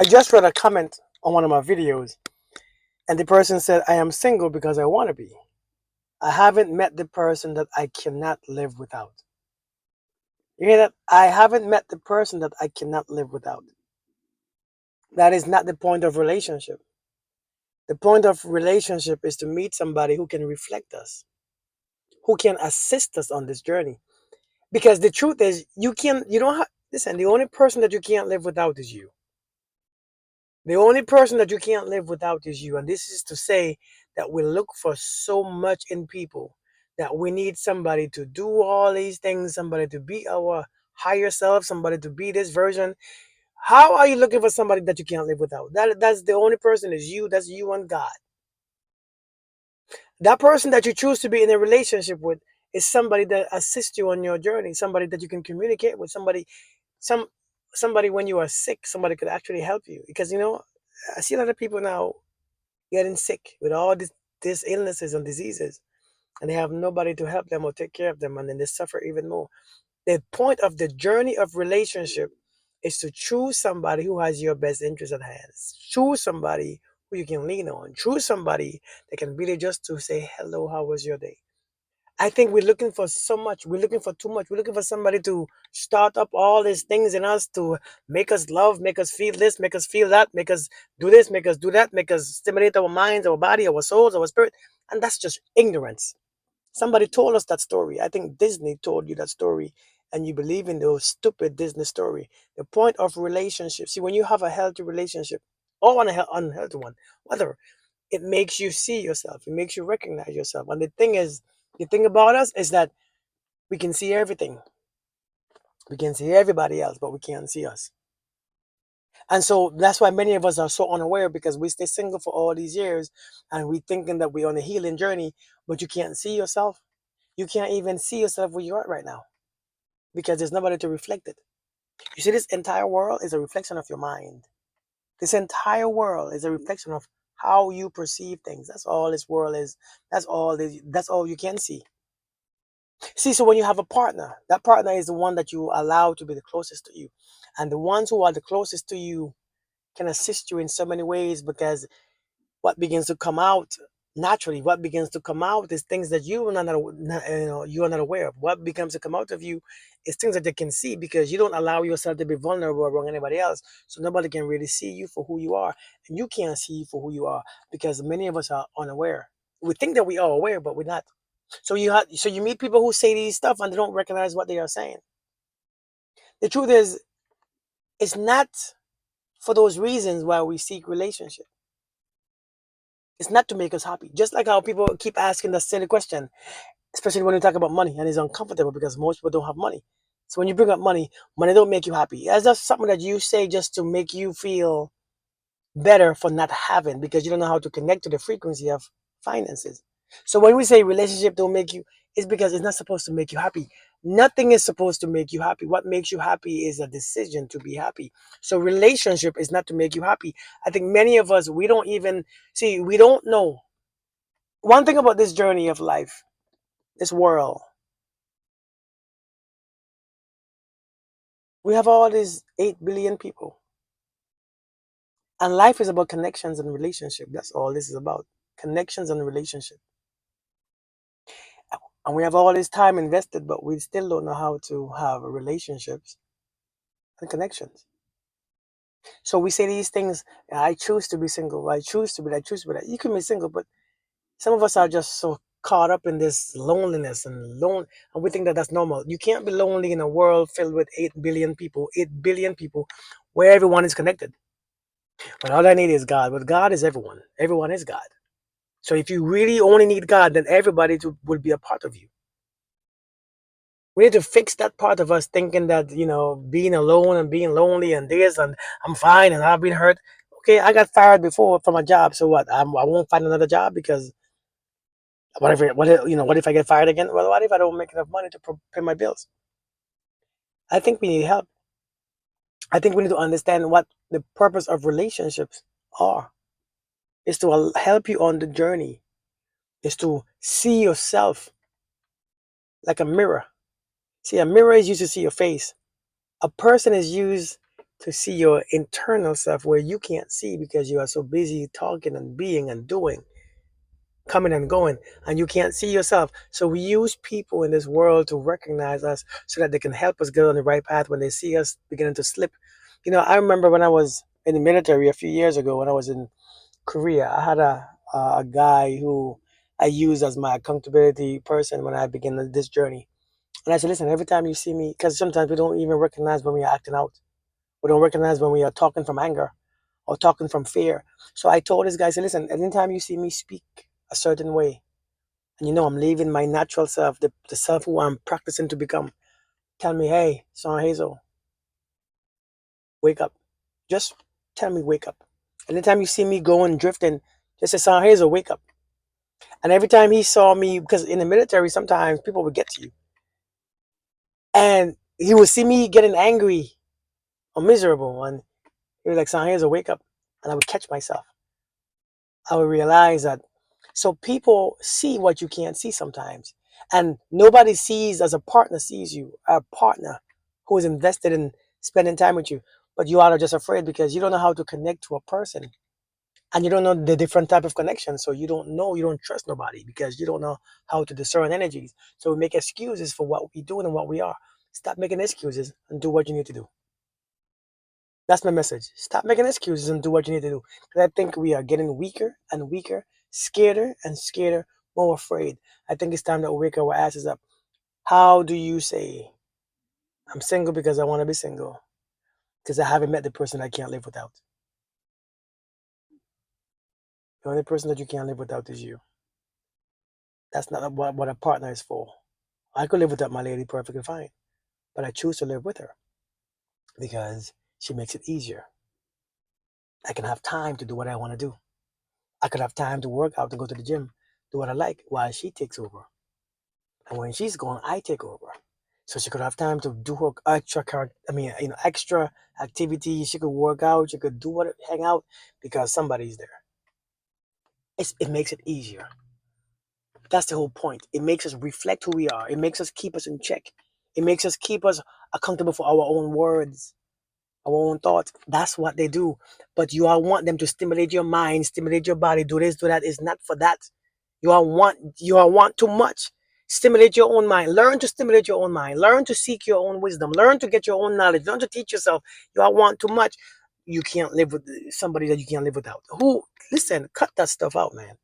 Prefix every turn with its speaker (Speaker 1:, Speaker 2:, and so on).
Speaker 1: I just read a comment on one of my videos, and the person said, I am single because I want to be. I haven't met the person that I cannot live without. You hear that? I haven't met the person that I cannot live without. That is not the point of relationship. The point of relationship is to meet somebody who can reflect us, who can assist us on this journey. Because the truth is, you don't have, listen, the only person that you can't live without is you. The only person that you can't live without is you. And this is to say that we look for so much in people that we need somebody to do all these things, somebody to be our higher self, somebody to be this version. How are you looking for somebody that you can't live without? That's the only person is you. That's you and God. That person that you choose to be in a relationship with is somebody that assists you on your journey, somebody that you can communicate with, some somebody when you are sick, somebody could actually help you. Because I see a lot of people now getting sick with all these illnesses and diseases, and they have nobody to help them or take care of them, and then they suffer even more. The point of the journey of relationship is to choose somebody who has your best interest at hand. Choose somebody who you can lean on. Choose somebody that can really just to say hello, how was your day? I think we're looking for so much. We're looking for too much. We're looking for somebody to start up all these things in us to make us love, make us feel this, make us feel that, make us do this, make us do that, make us stimulate our minds, our body, our souls, our spirit. And that's just ignorance. Somebody told us that story. I think Disney told you that story, and you believe in those stupid Disney story. The point of relationship. See, when you have a healthy relationship or an unhealthy one, whether it makes you see yourself, it makes you recognize yourself. And the thing about us is that we can see everything. We can see everybody else, but we can't see us. And so that's why many of us are so unaware because we stay single for all these years and we thinking that we're on a healing journey, but you can't see yourself. You can't even see yourself where you're at right now because there's nobody to reflect it. You see, this entire world is a reflection of your mind. This entire world is a reflection of how you perceive things. That's all this world is. That's all you can see. See, so when you have a partner, that partner is the one that you allow to be the closest to you. And the ones who are the closest to you can assist you in so many ways because what begins to come out naturally, what begins to come out is things that you are not aware of. What begins to come out of you is things that they can see because you don't allow yourself to be vulnerable around anybody else. So nobody can really see you for who you are. And you can't see you for who you are because many of us are unaware. We think that we are aware, but we're not. So you meet people who say these stuff and they don't recognize what they are saying. The truth is, it's not for those reasons why we seek relationship. It's not to make us happy. Just like how people keep asking the silly question, especially when we talk about money, and it's uncomfortable because most people don't have money. So when you bring up money, money don't make you happy. That's just something that you say just to make you feel better for not having because you don't know how to connect to the frequency of finances. So when we say relationship don't make you, it's because it's not supposed to make you happy. Nothing is supposed to make you happy. What makes you happy is a decision to be happy. So relationship is not to make you happy. I think many of us we don't even see, we don't know. One thing about this journey of life, this world, we have all these 8 billion people. And life is about connections and relationship. That's all this is about. Connections and relationship. And we have all this time invested, but we still don't know how to have relationships and connections. So we say these things, I choose to be single, I choose to be that, I choose to be that. You can be single, but some of us are just so caught up in this loneliness and we think that that's normal. You can't be lonely in a world filled with 8 billion people, where everyone is connected. But all I need is God. But God is everyone. Everyone is God. So if you really only need God, then everybody will be a part of you. We need to fix that part of us thinking that, being alone and being lonely and this and I'm fine and I've been hurt. Okay, I got fired before from a job. So what? I won't find another job because what if I get fired again? Well, what if I don't make enough money to pay my bills? I think we need help. I think we need to understand what the purpose of relationships are. Is to help you on the journey. Is to see yourself like a mirror. See, a mirror is used to see your face. A person is used to see your internal self where you can't see because you are so busy talking and being and doing, coming and going, and you can't see yourself. So we use people in this world to recognize us so that they can help us get on the right path when they see us beginning to slip. I remember when I was in the military a few years ago when I was in Korea. I had a guy who I used as my accountability person when I began this journey. And I said, listen, every time you see me, because sometimes we don't even recognize when we are acting out. We don't recognize when we are talking from anger or talking from fear. So I told this guy, I said, listen, anytime you see me speak a certain way, and I'm leaving my natural self, the self who I'm practicing to become, tell me, hey, Son Hazel, wake up. Just tell me, wake up. Anytime you see me going drifting, just say, Son Hazel, wake up. And every time he saw me, because in the military, sometimes people would get to you. And he would see me getting angry or miserable. And he was like, Son Hazel, wake up. And I would catch myself. I would realize that. So people see what you can't see sometimes. And nobody sees as a partner sees you, a partner who is invested in spending time with you. But you are just afraid because you don't know how to connect to a person. And you don't know the different type of connection. So you don't trust nobody because you don't know how to discern energies. So we make excuses for what we do and what we are. Stop making excuses and do what you need to do. That's my message. Stop making excuses and do what you need to do. Because I think we are getting weaker and weaker, scareder and scareder, more afraid. I think it's time that we wake our asses up. How do you say, I'm single because I want to be single? Because I haven't met the person I can't live without. The only person that you can't live without is you. That's not what a partner is for. I could live without my lady perfectly fine, but I choose to live with her because she makes it easier. I can have time to do what I want to do. I could have time to work out and go to the gym, do what I like while she takes over. And when she's gone, I take over. So she could have time to do her extra activities. She could work out. She could do what, hang out because somebody's there. It makes it easier. That's the whole point. It makes us reflect who we are. It makes us keep us in check. It makes us keep us accountable for our own words, our own thoughts. That's what they do. But you all want them to stimulate your mind, stimulate your body, do this, do that. It's not for that. You all want too much. Stimulate your own mind. Learn to stimulate your own mind. Learn to seek your own wisdom. Learn to get your own knowledge. Learn to teach yourself. You all want too much. You can't live with somebody that you can't live without. Who listen, cut that stuff out, man.